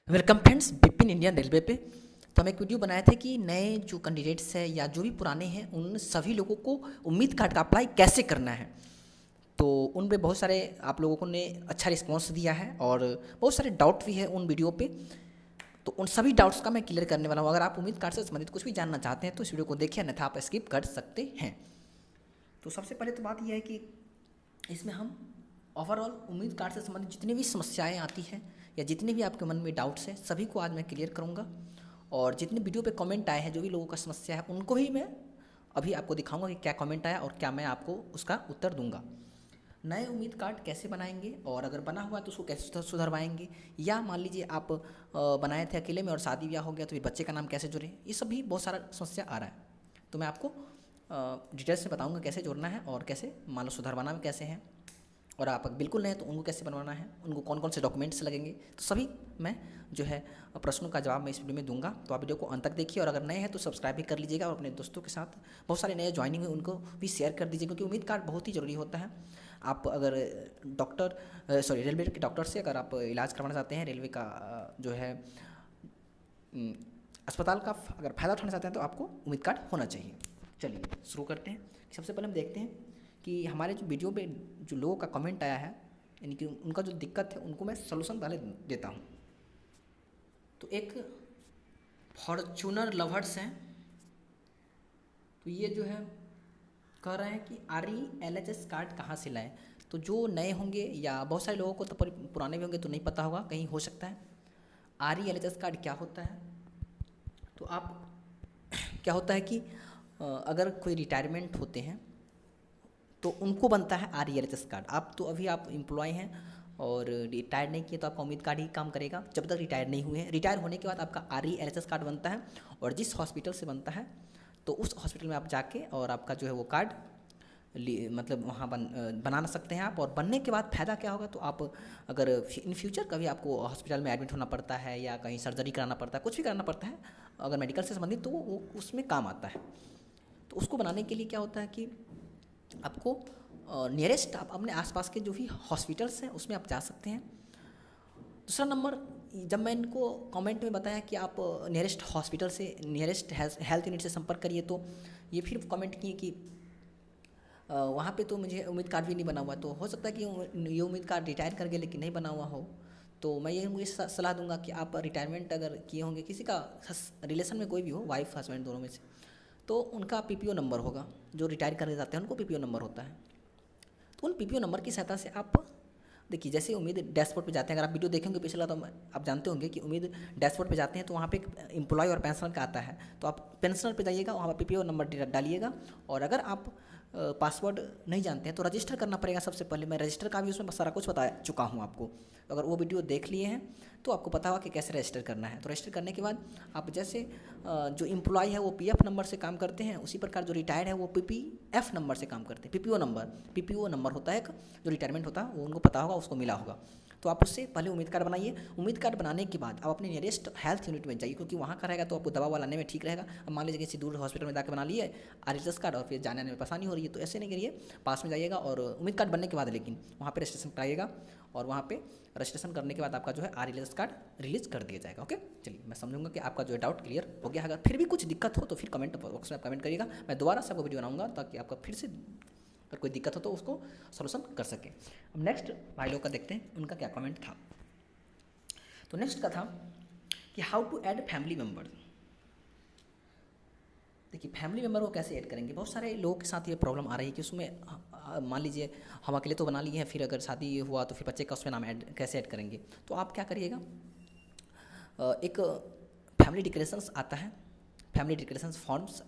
Welcome friends, Bipin Indian railway पे। तो हम एक वीडियो बनाए थे कि नए जो कैंडिडेट्स हैं या जो भी पुराने हैं उन सभी लोगों को उम्मीद कार्ड का अप्लाई कैसे करना है। तो उन पे बहुत सारे आप लोगों को ने अच्छा रिस्पांस दिया है और बहुत सारे डाउट भी है उन वीडियो पे। तो उन सभी डाउट्स का मैं क्लियर करने वाला हूँ। अगर आप उम्मीद कार्ड से संबंधित कुछ भी जानना चाहते हैं तो इस वीडियो को देखिए, अन्यथा आप स्किप कर सकते हैं। तो सबसे पहले तो बात यह है कि इसमें हम ओवरऑल उम्मीद कार्ड से संबंधित जितनी भी समस्याएं आती हैं या जितने भी आपके मन में डाउट्स हैं सभी को आज मैं क्लियर करूंगा। और जितने वीडियो पे कमेंट आए हैं, जो भी लोगों का समस्या है, उनको ही मैं अभी आपको दिखाऊंगा कि क्या कमेंट आया और क्या मैं आपको उसका उत्तर दूंगा। नए उम्मीद कार्ड कैसे बनाएंगे और अगर बना हुआ है तो उसको कैसे सुधरवाएंगे, या मान लीजिए आप बनाए थे अकेले में और शादी ब्याह हो गया तो फिर बच्चे का नाम कैसे जोड़ें, ये सब भी बहुत सारा समस्या आ रहा है। तो मैं आपको डिटेल्स में बताऊंगा कैसे जोड़ना है और कैसे मान लो सुधरवाना में कैसे है, और आप बिल्कुल नए हैं तो उनको कैसे बनवाना है, उनको कौन कौन से डॉक्यूमेंट्स लगेंगे, तो सभी मैं जो है प्रश्नों का जवाब मैं इस वीडियो में दूंगा। तो आप वीडियो को अंत तक देखिए और अगर नए हैं तो सब्सक्राइब भी कर लीजिएगा और अपने दोस्तों के साथ बहुत सारे नए ज्वाइनिंग हुए उनको भी शेयर कर दीजिए, क्योंकि उम्मीद कार्ड बहुत ही ज़रूरी होता है। आप अगर रेलवे के डॉक्टर से अगर आप इलाज करवाना चाहते हैं, रेलवे का जो है अस्पताल का अगर फ़ायदा उठाना चाहते हैं तो आपको उम्मीद कार्ड होना चाहिए। चलिए शुरू करते हैं। सबसे पहले हम देखते हैं कि हमारे जो वीडियो पे जो लोगों का कमेंट आया है, यानी कि उनका जो दिक्कत है उनको मैं सलूशन पहले देता हूँ। तो एक फॉर्चूनर लवर्स हैं, तो ये जो है कह रहे हैं कि RELHS कार्ड कहाँ से लाएं। तो जो नए होंगे या बहुत सारे लोगों को तो पुराने भी होंगे तो नहीं पता होगा, कहीं हो सकता है। RELHS कार्ड क्या होता है, तो आप क्या होता है कि अगर कोई रिटायरमेंट होते हैं तो उनको बनता है RELHS कार्ड। आप तो अभी आप एम्प्लॉय हैं और रिटायर नहीं किए तो आपका उम्मीद कार्ड ही काम करेगा जब तक रिटायर नहीं हुए हैं। रिटायर होने के बाद आपका RELHS कार्ड बनता है और जिस हॉस्पिटल से बनता है तो उस हॉस्पिटल में आप जाके और आपका जो है वो कार्ड मतलब वहाँ बना सकते हैं आप। और बनने के बाद फ़ायदा क्या होगा, तो आप अगर इन फ्यूचर कभी आपको हॉस्पिटल में एडमिट होना पड़ता है या कहीं सर्जरी कराना पड़ता है, कुछ भी कराना पड़ता है अगर मेडिकल से संबंधित, तो वो उसमें काम आता है। तो उसको बनाने के लिए क्या होता है कि आपको नियरेस्ट आप अपने आसपास के जो भी हॉस्पिटल्स हैं उसमें आप जा सकते हैं। दूसरा नंबर, जब मैं इनको कमेंट में बताया कि आप नियरेस्ट हॉस्पिटल से नियरेस्ट हेल्थ यूनिट से संपर्क करिए, तो ये फिर कमेंट किए कि वहाँ पे तो मुझे उम्मीद कार्ड भी नहीं बना हुआ। तो हो सकता है कि ये उम्मीद कार्ड रिटायर कर गए लेकिन नहीं बना हुआ हो। तो मैं ये मुझे सलाह दूंगा कि आप रिटायरमेंट अगर किए होंगे, किसी का रिलेशन में कोई भी हो, वाइफ हस्बैंड दोनों में से, तो उनका PPO नंबर होगा। जो रिटायर करने जाते हैं उनको PPO नंबर होता है। तो उन PPO नंबर की सहायता से आप देखिए, जैसे उम्मीद डैशबोर्ड पे जाते हैं, अगर आप वीडियो देखेंगे पिछला तो आप जानते होंगे कि उम्मीद डैशबोर्ड पे जाते हैं तो वहाँ पे एम्प्लॉय और पेंशनर का आता है। तो आप पेंशनर पे जाइएगा, वहाँ पर PPO नंबर डालिएगा। और अगर आप पासवर्ड नहीं जानते हैं तो रजिस्टर करना पड़ेगा। सबसे पहले मैं रजिस्टर का भी उसमें सारा कुछ बता चुका हूँ आपको। तो अगर वो वीडियो देख लिए हैं तो आपको पता होगा कि कैसे रजिस्टर करना है। तो रजिस्टर करने के बाद आप जैसे जो एम्प्लॉय है वो PF नंबर से काम करते हैं, उसी प्रकार जो रिटायर्ड है वो PPF नंबर से काम करते हैं। PPO नंबर होता है, जो रिटायरमेंट होता है वो उनको पता होगा, उसको मिला होगा। तो आप उससे पहले उम्मीद कार्ड बनाइए। उम्मीद कार्ड बनाने के बाद आप अपने नियरेस्ट हेल्थ यूनिट में जाइए, क्योंकि वहाँ का रहेगा तो आपको दवा वाला लाने में ठीक रहेगा। अब मान लीजिए किसी दूर हॉस्पिटल में जाकर बना लिए RHS कार्ड और फिर जाने आने में परेशानी हो रही है, तो ऐसे नहीं करिए, पास में जाइएगा और उम्मीद कार्ड बनने के बाद लेकिन वहाँ पे रजिस्ट्रेशन कराइएगा और वहाँ पे रजिस्ट्रेशन करने के बाद आपका जो है RHS कार्ड रिलीज कर दिया जाएगा। ओके, चलिए मैं समझूंगा कि आपका जो है डाउट क्लियर हो गया। अगर फिर भी कुछ दिक्कत हो तो फिर कमेंट बॉक्स में आप कमेंट करिएगा, मैं दोबारा से आपको वीडियो बनाऊंगा ताकि आपका फिर से अगर कोई दिक्कत हो तो उसको सोल्यूशन कर सके। अब नेक्स्ट भाई लोग का देखते हैं उनका क्या कमेंट था। तो नेक्स्ट का था कि how to add family member. देखिए, फैमिली मेम्बर को कैसे ऐड करेंगे, बहुत सारे लोगों के साथ ये प्रॉब्लम आ रही है कि उसमें मान लीजिए हम अकेले तो बना लिए हैं, फिर अगर शादी हुआ तो फिर बच्चे का उसमें नाम ऐड कैसे ऐड करेंगे। तो आप क्या करिएगा, एक फैमिली डिक्लेरेशंस आता है, फैमिली डिक्लेरेशंस फॉर्म्स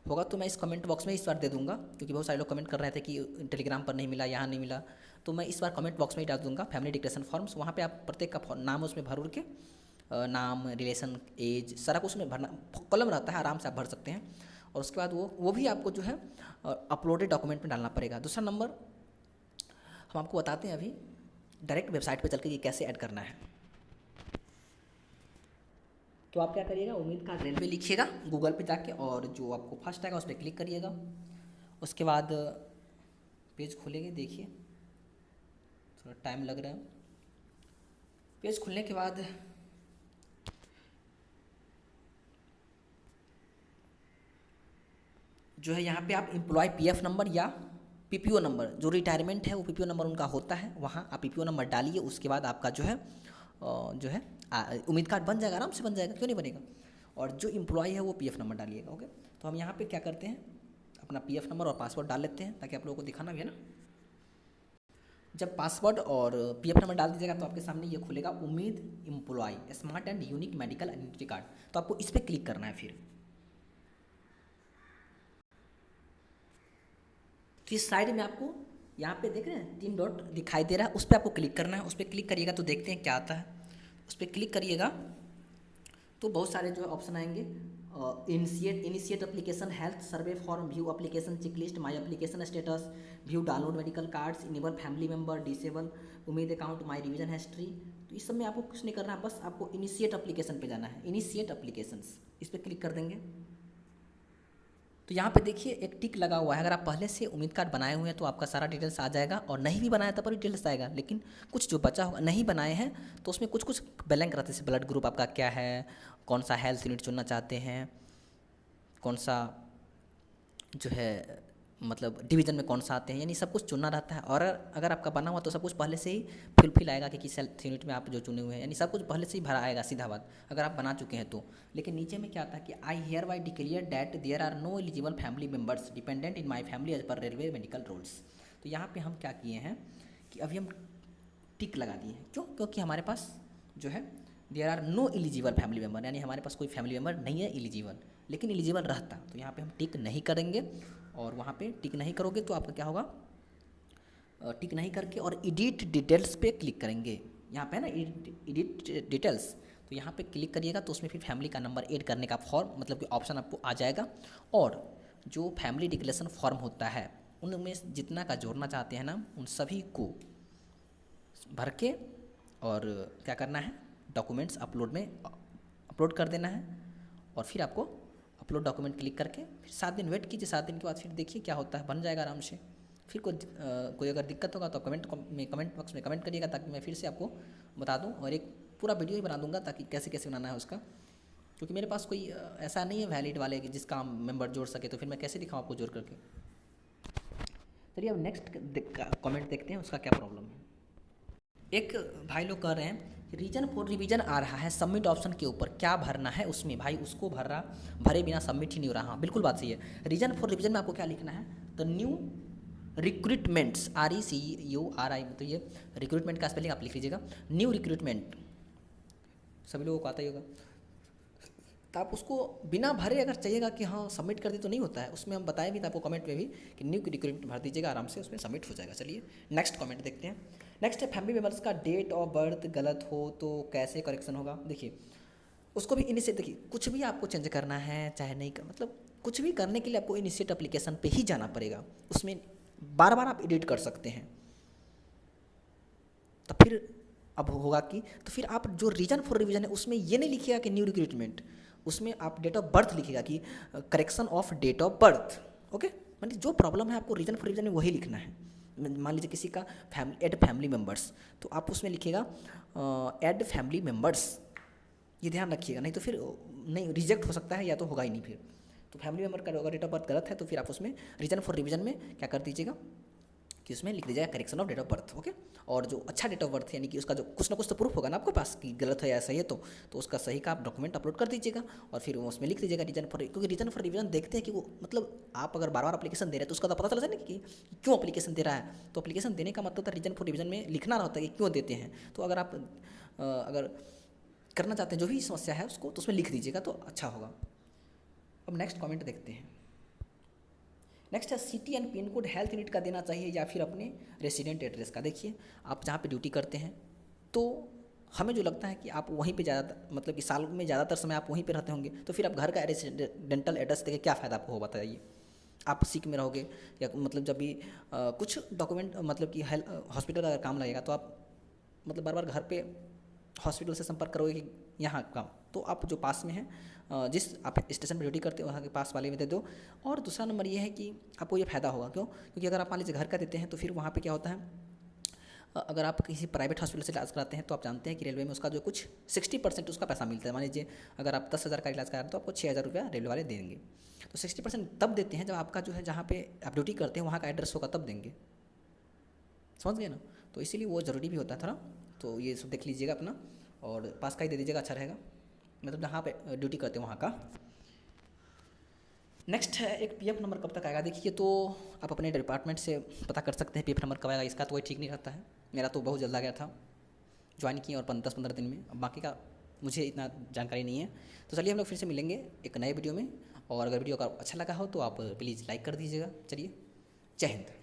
होगा, तो मैं इस कमेंट बॉक्स में इस बार दे दूंगा, क्योंकि बहुत सारे लोग कमेंट कर रहे थे कि टेलीग्राम पर नहीं मिला, यहाँ नहीं मिला। तो मैं इस बार कमेंट बॉक्स में ही डाल दूंगा फैमिली डिक्लेरेशन फॉर्म्स। वहाँ पे आप प्रत्येक का नाम उसमें भर के नाम, रिलेशन, एज, सारा कुछ उसमें भरना, कॉलम रहता है, आराम से आप भर सकते हैं। और उसके बाद वो भी आपको जो है अपलोडेड डॉक्यूमेंट में डालना पड़ेगा। दूसरा नंबर, हम आपको बताते हैं अभी डायरेक्ट वेबसाइट पे चल के ये कैसे ऐड करना है। तो आप क्या करिएगा, उम्मीद कार्ड रेलवे लिखिएगा गूगल पे जाके और जो आपको फर्स्ट आएगा उस पर क्लिक करिएगा। उसके बाद पेज खोलेंगे, देखिए थोड़ा टाइम लग रहा है। पेज खुलने के बाद जो है यहाँ पे आप एम्प्लॉय पीएफ नंबर या पीपीओ नंबर, जो रिटायरमेंट है वो पीपीओ नंबर उनका होता है, वहाँ आप पीपीओ नंबर डालिए। उसके बाद आपका जो है उम्मीद कार्ड बन जाएगा, आराम से बन जाएगा, क्यों नहीं बनेगा। और जो एम्प्लॉय है वो पीएफ नंबर डालिएगा। ओके, तो हम यहाँ पे क्या करते हैं, अपना पीएफ नंबर और पासवर्ड डाल लेते हैं ताकि आप लोगों को दिखाना भी है ना। जब पासवर्ड और पीएफ नंबर डाल दीजिएगा तो आपके सामने ये खुलेगा, उम्मीद employ smart and unique medical identity card. तो आपको इस पर क्लिक करना है। फिर साइड में आपको यहाँ पे देख रहे हैं 3 डॉट दिखाई दे रहा है, उस पर आपको क्लिक करना है। उस पर क्लिक करिएगा तो देखते हैं क्या आता है। उस पर क्लिक करिएगा तो बहुत सारे जो है ऑप्शन आएंगे। Initiate application, health survey form, view application checklist, my application status, view download medical cards, enable family member, disable उम्मीद अकाउंट, माई रिवीजन हिस्ट्री। तो इस सब में आपको कुछ नहीं करना है, बस आपको इनिशिएट एप्लीकेशन पे जाना है। इनिशिएट एप्लीकेशंस, इस पर क्लिक कर देंगे तो यहाँ पे देखिए एक टिक लगा हुआ है। अगर आप पहले से उम्मीद कार्ड बनाए हुए हैं तो आपका सारा डिटेल्स आ जाएगा, और नहीं भी बनाया तब पर डिटेल्स आएगा। लेकिन कुछ जो बचा होगा, नहीं बनाए हैं तो उसमें कुछ कुछ ब्लैंक रहते हैं, जैसे ब्लड ग्रुप आपका क्या है, कौन सा हेल्थ यूनिट चुनना चाहते हैं, कौन सा जो है मतलब डिवीज़न में कौन सा आते हैं, यानी सब कुछ चुनना रहता है। और अगर आपका बना हुआ तो सब कुछ पहले से ही फुलफिल आएगा कि किस हेल्थ यूनिट में आप जो चुने हुए हैं, यानी सब कुछ पहले से ही भरा आएगा, सीधा बात, अगर आप बना चुके हैं तो। लेकिन नीचे में क्या आता है कि I hereby declare that there are no eligible family members dependent in my family as per railway medical rules. तो यहाँ पर हम क्या किए हैं कि अभी हम टिक लगा दिए हैं। क्यों? क्योंकि हमारे पास जो है there are no eligible family member, यानी हमारे पास कोई फैमिली मेम्बर नहीं है एलिजिबल, लेकिन एलिजिबल रहता। तो यहाँ पे हम टिक नहीं करेंगे, और वहाँ पे टिक नहीं करोगे तो आपका क्या होगा, टिक नहीं करके और एडिट डिटेल्स पे क्लिक करेंगे। यहाँ पे है ना एडिट डिटेल्स, तो यहाँ पे क्लिक करिएगा तो उसमें फिर फैमिली का नंबर ऐड करने का फॉर्म मतलब कि ऑप्शन आपको आ जाएगा। और जो फैमिली डिक्लेरेशन फॉर्म होता है उनमें जितना का जोड़ना चाहते हैं ना, उन सभी को भर के और क्या करना है, डॉक्यूमेंट्स अपलोड कर देना है। और फिर आपको अपलोड डॉक्यूमेंट क्लिक करके फिर 7 दिन वेट कीजिए। 7 दिन के बाद फिर देखिए क्या होता है, बन जाएगा आराम से। फिर कोई अगर दिक्कत होगा तो कमेंट बॉक्स में कमेंट करिएगा, ताकि मैं फिर से आपको बता दूं, और एक पूरा वीडियो ही बना दूंगा ताकि कैसे कैसे बनाना है उसका। क्योंकि मेरे पास कोई ऐसा नहीं है वैलिड वाले कि जिसका हम मेंबर जोड़ सके, तो फिर मैं कैसे दिखाऊँ आपको जोड़ करके। चलिए अब नेक्स्ट कमेंट देखते हैं उसका क्या प्रॉब्लम है। एक भाई लोग कह रहे हैं रीजन फॉर रिवीजन आ रहा है सबमिट ऑप्शन के ऊपर, क्या भरना है उसमें? भाई उसको भरे बिना सबमिट ही नहीं हो रहा। हाँ बिल्कुल बात सही है। रीजन फॉर रिवीजन में आपको क्या लिखना है, द न्यू रिक्रूटमेंट्स, RECURI, तो ये रिक्रूटमेंट का स्पेलिंग आप लिख लीजिएगा, न्यू रिक्रूटमेंट, सभी लोगों को आता ही होगा। तो आप उसको बिना भरे अगर चाहिएगा कि हाँ सबमिट कर दे तो नहीं होता है, उसमें हम बताए भी था आपको कमेंट में भी कि न्यू रिक्रूटमेंट भर दीजिएगा, आराम से उसमें सबमिट हो जाएगा। चलिए नेक्स्ट कमेंट देखते हैं। नेक्स्ट है फैमिली मेम्बर्स का डेट ऑफ बर्थ गलत हो तो कैसे करेक्शन होगा। देखिए उसको भी इनिशिएट, देखिए कुछ भी आपको चेंज करना है चाहे नहीं कर, मतलब कुछ भी करने के लिए आपको इनिशिएट एप्लीकेशन पे ही जाना पड़ेगा। उसमें बार बार आप एडिट कर सकते हैं। तो फिर अब होगा कि तो फिर आप जो रीजन फॉर रिवीजन है उसमें ये नहीं लिखिएगा कि न्यू रिक्रूटमेंट, उसमें आप डेट ऑफ बर्थ लिखिएगा कि correction of date of birth. Okay, मतलब जो प्रॉब्लम है आपको रीजन फॉर रिवीजन में वही लिखना है। मान लीजिए किसी का ऐड फैमिली मेम्बर्स, तो आप उसमें लिखिएगा ऐड फैमिली मेम्बर्स, ये ध्यान रखिएगा, नहीं तो फिर नहीं रिजेक्ट हो सकता है या तो होगा ही नहीं फिर। तो फैमिली मेम्बर का अगर डेट ऑफ बर्थ गलत है तो फिर आप उसमें रीजन फॉर रिवीजन में क्या कर दीजिएगा कि उसमें लिख दीजिएगा correction of date of birth. Okay, और जो अच्छा डेट ऑफ बर्थ यानी कि उसका जो कुछ ना कुछ तो प्रूफ होगा ना आपके पास कि गलत है या सही है, तो उसका सही का आप डॉक्यूमेंट अपलोड कर दीजिएगा और फिर उसमें लिख दीजिएगा रीजन फॉर, क्योंकि रीजन फॉर रिवीजन देखते हैं कि वो मतलब आप अगर बार बार एप्लीकेशन दे रहे हैं तो उसका तो पता चला जाए कि क्यों एप्लीकेशन दे रहा है। तो एप्लीकेशन देने का मतलब था रीजन फॉर रिवीजन में लिखना रहता है कि क्यों देते हैं। तो अगर आप अगर करना चाहते हैं जो भी समस्या है उसको, तो उसमें लिख दीजिएगा तो अच्छा होगा। अब नेक्स्ट कमेंट देखते हैं। नेक्स्ट है city and pin code health unit का देना चाहिए या फिर अपने रेसिडेंट एड्रेस का। देखिए आप जहाँ पे ड्यूटी करते हैं तो हमें जो लगता है कि आप वहीं पे ज़्यादा मतलब कि साल में ज़्यादातर समय आप वहीं पे रहते होंगे, तो फिर आप घर का रेसिडेंटल एड्रेस देके क्या फ़ायदा आपको हो, बताइए। आप सिक में रहोगे या मतलब जब भी कुछ डॉक्यूमेंट मतलब कि हॉस्पिटल अगर काम लगेगा तो आप मतलब बार बार घर पे हॉस्पिटल से संपर्क करोगे कि यहाँ काम, तो आप जो पास में है जिस आप स्टेशन पर ड्यूटी करते हो वहाँ के पास वाले में दे दो। और दूसरा नंबर ये है कि आपको ये फ़ायदा होगा, क्यों? क्योंकि अगर आप मान लीजिए घर का देते हैं तो फिर वहाँ पे क्या होता है अगर आप किसी प्राइवेट हॉस्पिटल से इलाज कराते हैं तो आप जानते हैं कि रेलवे में उसका जो कुछ 60% उसका पैसा मिलता है। मान लीजिए अगर आप 10,000 का इलाज करा रहे हैं तो आपको 6,000 रुपया रेलवे वाले देंगे। तो 60% तब देते हैं जब आपका जो है जहाँ पे आप ड्यूटी करते हैं वहाँ का एड्रेस होगा तब देंगे, समझ गए ना। तो इसीलिए वो ज़रूरी भी होता है थोड़ा। तो ये सब देख लीजिएगा अपना, और पास का ही दे दीजिएगा, अच्छा रहेगा, मतलब जहाँ पे ड्यूटी करते हैं वहाँ का। नेक्स्ट है एक पीएफ नंबर कब तक आएगा। देखिए तो आप अपने डिपार्टमेंट से पता कर सकते हैं पीएफ नंबर कब आएगा। इसका तो कोई ठीक नहीं रहता है, मेरा तो बहुत जल्द आ गया था, ज्वाइन किए और 10-15 दिन में। अब बाकी का मुझे इतना जानकारी नहीं है। तो चलिए हम लोग फिर से मिलेंगे एक नए वीडियो में, और अगर वीडियो का अच्छा लगा हो तो आप प्लीज़ लाइक कर दीजिएगा। चलिए, जय हिंद।